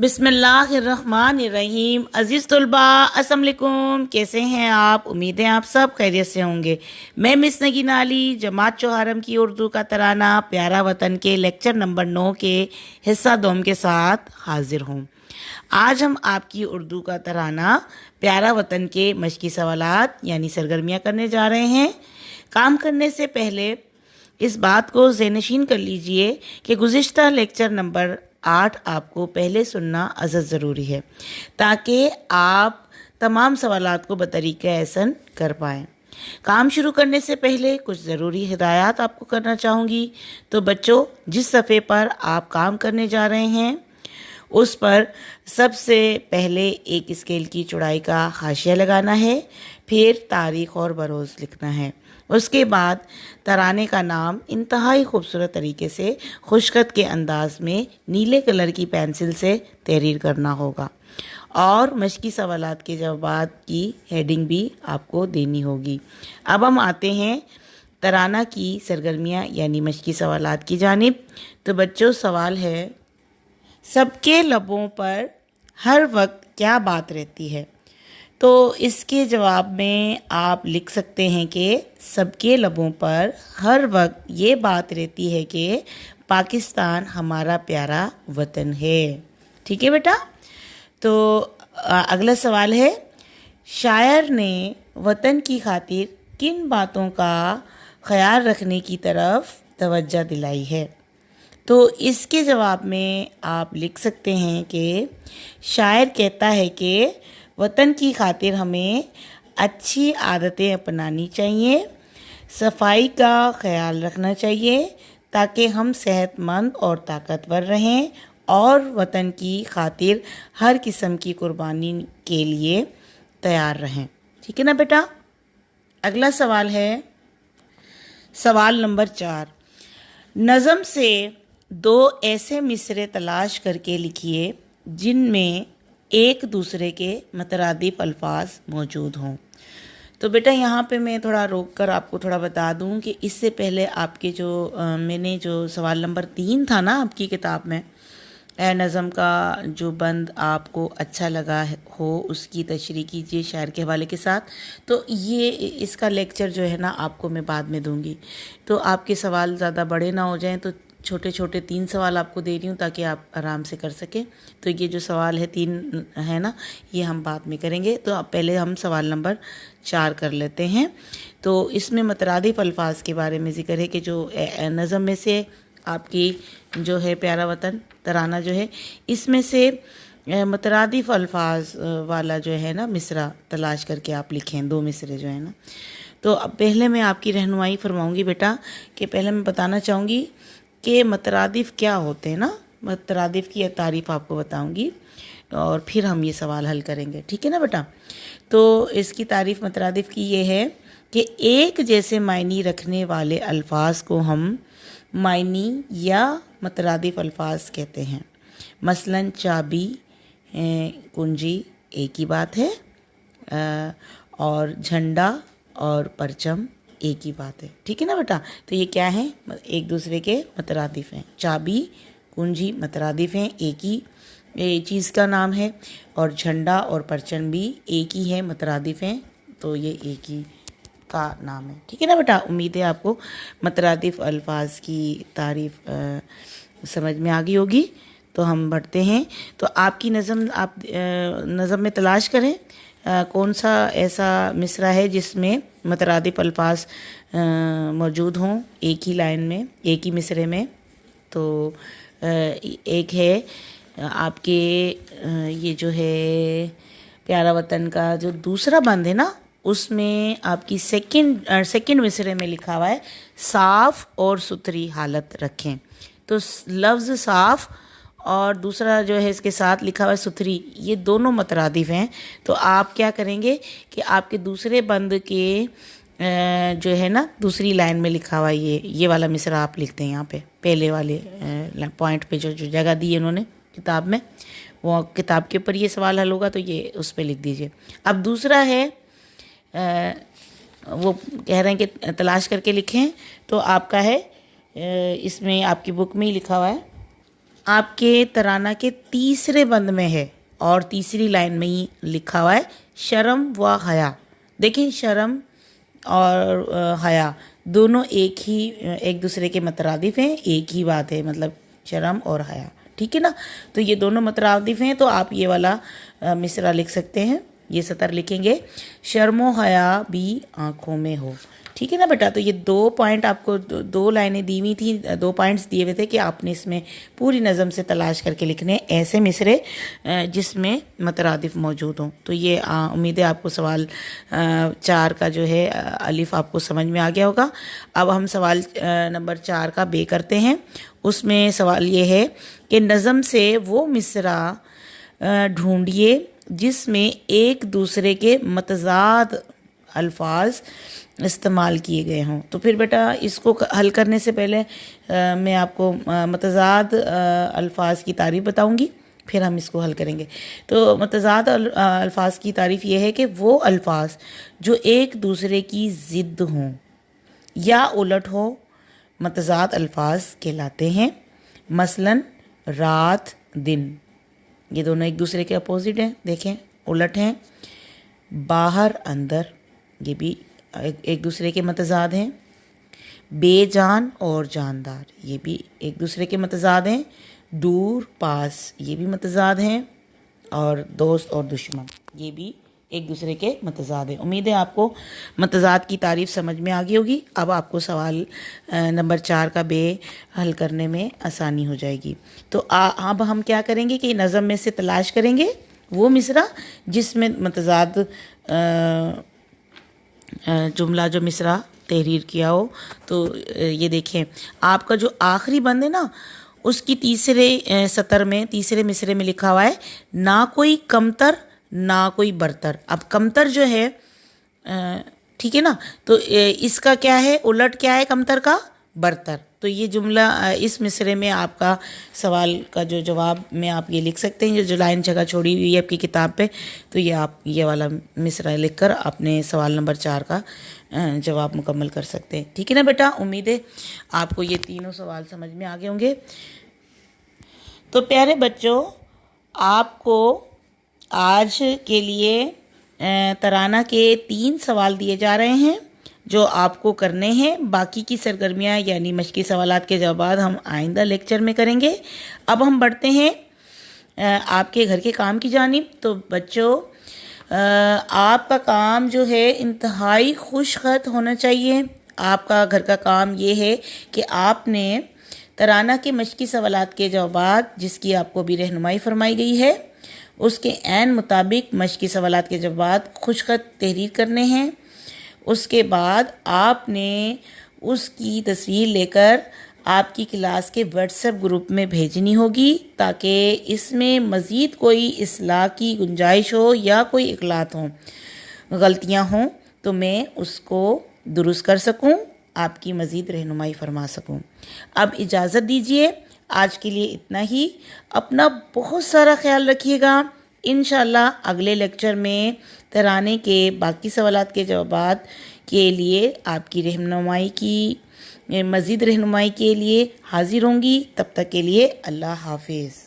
بسم اللہ الرحمن الرحیم۔ عزیز طلبہ السلام علیکم، کیسے ہیں آپ؟ امید ہے آپ سب خیریت سے ہوں گے۔ میں مس نگین علی جماعت چوہارم کی اردو کا ترانہ پیارا وطن کے لیکچر نمبر 9 کے حصہ دوم کے ساتھ حاضر ہوں۔ آج ہم آپ کی اردو کا ترانہ پیارا وطن کے مشقی سوالات یعنی سرگرمیاں کرنے جا رہے ہیں۔ کام کرنے سے پہلے اس بات کو ذہن نشین کر لیجئے کہ گزشتہ لیکچر نمبر 8 آپ کو پہلے سننا ازحد ضروری ہے تاکہ آپ تمام سوالات کو بطریقہ احسن کر پائیں۔ کام شروع کرنے سے پہلے کچھ ضروری ہدایات آپ کو کرنا چاہوں گی۔ تو بچوں، جس صفحے پر آپ کام کرنے جا رہے ہیں اس پر سب سے پہلے ایک اسکیل کی چوڑائی کا حاشیہ لگانا ہے، پھر تاریخ اور بروز لکھنا ہے۔ اس کے بعد ترانے کا نام انتہائی خوبصورت طریقے سے خوشخط کے انداز میں نیلے کلر کی پینسل سے تحریر کرنا ہوگا، اور مشقی سوالات کے جوابات کی ہیڈنگ بھی آپ کو دینی ہوگی۔ اب ہم آتے ہیں ترانہ کی سرگرمیاں یعنی مشقی سوالات کی جانب۔ تو بچوں، سوال ہے، سب کے لبوں پر ہر وقت کیا بات رہتی ہے؟ تو اس کے جواب میں آپ لکھ سکتے ہیں کہ سب کے لبوں پر ہر وقت یہ بات رہتی ہے کہ پاکستان ہمارا پیارا وطن ہے۔ ٹھیک ہے بیٹا؟ تو اگلا سوال ہے، شاعر نے وطن کی خاطر کن باتوں کا خیال رکھنے کی طرف توجہ دلائی ہے؟ تو اس کے جواب میں آپ لکھ سکتے ہیں کہ شاعر کہتا ہے کہ وطن کی خاطر ہمیں اچھی عادتیں اپنانی چاہیے، صفائی کا خیال رکھنا چاہیے تاکہ ہم صحت مند اور طاقتور رہیں، اور وطن کی خاطر ہر قسم کی قربانی کے لیے تیار رہیں۔ ٹھیک ہے نا بیٹا؟ اگلا سوال ہے، سوال نمبر 4، نظم سے 2 ایسے مصرعے تلاش کر کے لکھیے جن میں ایک دوسرے کے مترادف الفاظ موجود ہوں۔ تو بیٹا یہاں پہ میں تھوڑا روک کر آپ کو تھوڑا بتا دوں کہ اس سے پہلے آپ کے میں نے جو سوال نمبر 3 تھا نا آپ کی کتاب میں، اے نظم کا جو بند آپ کو اچھا لگا ہو اس کی تشریح کیجیے شاعر کے حوالے کے ساتھ، تو یہ اس کا لیکچر جو ہے نا آپ کو میں بعد میں دوں گی۔ تو آپ کے سوال زیادہ بڑے نہ ہو جائیں تو چھوٹے چھوٹے 3 سوال آپ کو دے رہی ہوں تاکہ آپ آرام سے کر سکیں۔ تو یہ جو سوال ہے 3 ہے نا، یہ ہم بعد میں کریں گے۔ تو اب پہلے ہم سوال نمبر 4 کر لیتے ہیں۔ تو اس میں مترادف الفاظ کے بارے میں ذکر ہے کہ جو نظم میں سے آپ کی جو ہے پیارا وطن ترانہ جو ہے، اس میں سے مترادف الفاظ والا جو ہے نا مصرع تلاش کر کے آپ لکھیں، 2 مصرعے جو ہے نا۔ تو اب پہلے میں آپ کی رہنمائی فرماؤں گی بیٹا کہ پہلے میں بتانا چاہوں گی کہ مترادف کیا ہوتے ہیں نا، مترادف کی تعریف آپ کو بتاؤں گی اور پھر ہم یہ سوال حل کریں گے۔ ٹھیک ہے نا بیٹا؟ تو اس کی تعریف مترادف کی یہ ہے کہ ایک جیسے معنی رکھنے والے الفاظ کو ہم معنی یا مترادف الفاظ کہتے ہیں۔ مثلاً چابی، کنجی ایک ہی بات ہے، اور جھنڈا اور پرچم ایک ہی بات ہے۔ ٹھیک ہے نا بیٹا؟ تو یہ کیا ہیں؟ ایک دوسرے کے مترادف ہیں۔ چابی، کنجی مترادف ہیں، ایک ہی چیز کا نام ہے، اور جھنڈا اور پرچم بھی ایک ہی ہے، مترادف ہیں، تو یہ ایک ہی کا نام ہے۔ ٹھیک ہے نا بیٹا؟ امید ہے آپ کو مترادف الفاظ کی تعریف سمجھ میں آ گئی ہوگی۔ تو ہم بڑھتے ہیں۔ تو آپ کی آپ نظم میں تلاش کریں کون سا ایسا مصرع ہے جس میں مترادف الفاظ موجود ہوں ایک ہی لائن میں، ایک ہی مصرعے میں۔ تو ایک ہے آپ کے یہ جو ہے پیارا وطن کا جو دوسرا بند ہے نا، اس میں آپ کی سیکنڈ مصرعے میں لکھا ہوا ہے، صاف اور ستھری حالت رکھیں۔ تو لفظ صاف اور دوسرا جو ہے اس کے ساتھ لکھا ہوا ہے ستھری، یہ دونوں مترادف ہیں۔ تو آپ کیا کریں گے کہ آپ کے دوسرے بند کے جو ہے نا دوسری لائن میں لکھا ہوا یہ والا مصرع آپ لکھتے ہیں یہاں پہ پہلے والے پوائنٹ پہ جو جگہ دی ہے انہوں نے کتاب میں، وہ کتاب کے اوپر یہ سوال حل ہوگا تو یہ اس پہ لکھ دیجئے۔ اب دوسرا ہے، وہ کہہ رہے ہیں کہ تلاش کر کے لکھیں، تو آپ کا ہے اس میں آپ کی بک میں ہی لکھا ہوا ہے، آپ کے ترانہ کے تیسرے بند میں ہے اور تیسری لائن میں ہی لکھا ہوا ہے شرم و حیا. دیکھیں شرم اور حیا دونوں ایک دوسرے کے مترادف ہیں, ایک ہی بات ہے, مطلب شرم اور حیا, ٹھیک ہے نا. تو یہ دونوں مترادف ہیں, تو آپ یہ والا مصرع لکھ سکتے ہیں, یہ سطر لکھیں گے شرم و حیا بھی آنکھوں میں ہو, ٹھیک ہے نا بیٹا. تو یہ 2 پوائنٹ آپ کو 2 لائنیں دی ہوئی تھیں, 2 پوائنٹس دیے ہوئے تھے کہ آپ نے اس میں پوری نظم سے تلاش کر کے لکھنے ایسے مصرے جس میں مترادف موجود ہوں. تو یہ امید ہے آپ کو سوال 4 کا جو ہے الف آپ کو سمجھ میں آ گیا ہوگا. اب ہم سوال نمبر 4 کا بے کرتے ہیں. اس میں سوال یہ ہے کہ نظم سے وہ مصرع ڈھونڈیے جس میں ایک دوسرے کے متضاد الفاظ استعمال کیے گئے ہوں. تو پھر بیٹا اس کو حل کرنے سے پہلے میں آپ کو متضاد الفاظ کی تعریف بتاؤں گی, پھر ہم اس کو حل کریں گے. تو متضاد الفاظ کی تعریف یہ ہے کہ وہ الفاظ جو ایک دوسرے کی ضد ہوں یا الٹ ہو متضاد الفاظ کہلاتے ہیں. مثلاً رات دن, یہ دونوں ایک دوسرے کے اپوزٹ ہیں, دیکھیں الٹ ہیں. باہر اندر, یہ بھی ایک دوسرے کے متضاد ہیں. بے جان اور جاندار, یہ بھی ایک دوسرے کے متضاد ہیں. دور پاس, یہ بھی متضاد ہیں. اور دوست اور دشمن, یہ بھی ایک دوسرے کے متضاد ہیں. امید ہے آپ کو متضاد کی تعریف سمجھ میں آ گئی ہوگی. اب آپ کو سوال نمبر 4 کا بے حل کرنے میں آسانی ہو جائے گی. تو اب ہم کیا کریں گے کہ نظم میں سے تلاش کریں گے وہ مصرع جس میں متضاد جملہ جو مصرع تحریر کیا ہو. تو یہ دیکھیں آپ کا جو آخری بند ہے نا, اس کی تیسرے سطر میں تیسرے مصرے میں لکھا ہوا ہے نہ کوئی کمتر نہ کوئی برتر. اب کمتر جو ہے ٹھیک ہے نا, تو اس کا کیا ہے الٹ کیا ہے کمتر کا, برتر. تو یہ جملہ اس مصرے میں آپ کا سوال کا جو جواب میں آپ یہ لکھ سکتے ہیں, جو لائن جگہ چھوڑی ہوئی ہے آپ کی کتاب پہ, تو یہ آپ یہ والا مصرع لکھ کر اپنے سوال نمبر 4 کا جواب مکمل کر سکتے ہیں. ٹھیک ہے نا بیٹا, امید ہے آپ کو یہ تینوں سوال سمجھ میں آ گئے ہوں گے. تو پیارے بچوں, آپ کو آج کے لیے ترانہ کے 3 سوال دیے جا رہے ہیں جو آپ کو کرنے ہیں. باقی کی سرگرمیاں یعنی مشقی سوالات کے جوابات ہم آئندہ لیکچر میں کریں گے. اب ہم بڑھتے ہیں آپ کے گھر کے کام کی جانب. تو بچوں آپ کا کام جو ہے انتہائی خوش خط ہونا چاہیے. آپ کا گھر کا کام یہ ہے کہ آپ نے ترانہ کے مشقی سوالات کے جوابات جس کی آپ کو بھی رہنمائی فرمائی گئی ہے اس کے عین مطابق مشقی سوالات کے جوابات خوش خط تحریر کرنے ہیں. اس کے بعد آپ نے اس کی تصویر لے کر آپ کی کلاس کے واٹس ایپ گروپ میں بھیجنی ہوگی تاکہ اس میں مزید کوئی اصلاح کی گنجائش ہو یا کوئی اخلاط ہوں, غلطیاں ہوں, تو میں اس کو درست کر سکوں, آپ کی مزید رہنمائی فرما سکوں. اب اجازت دیجیے, آج کے لیے اتنا ہی. اپنا بہت سارا خیال رکھیے گا. انشاءاللہ اگلے لیکچر میں ترانے کے باقی سوالات کے جوابات کے لیے آپ کی رہنمائی کی مزید رہنمائی کے لیے حاضر ہوں گی. تب تک کے لیے اللہ حافظ.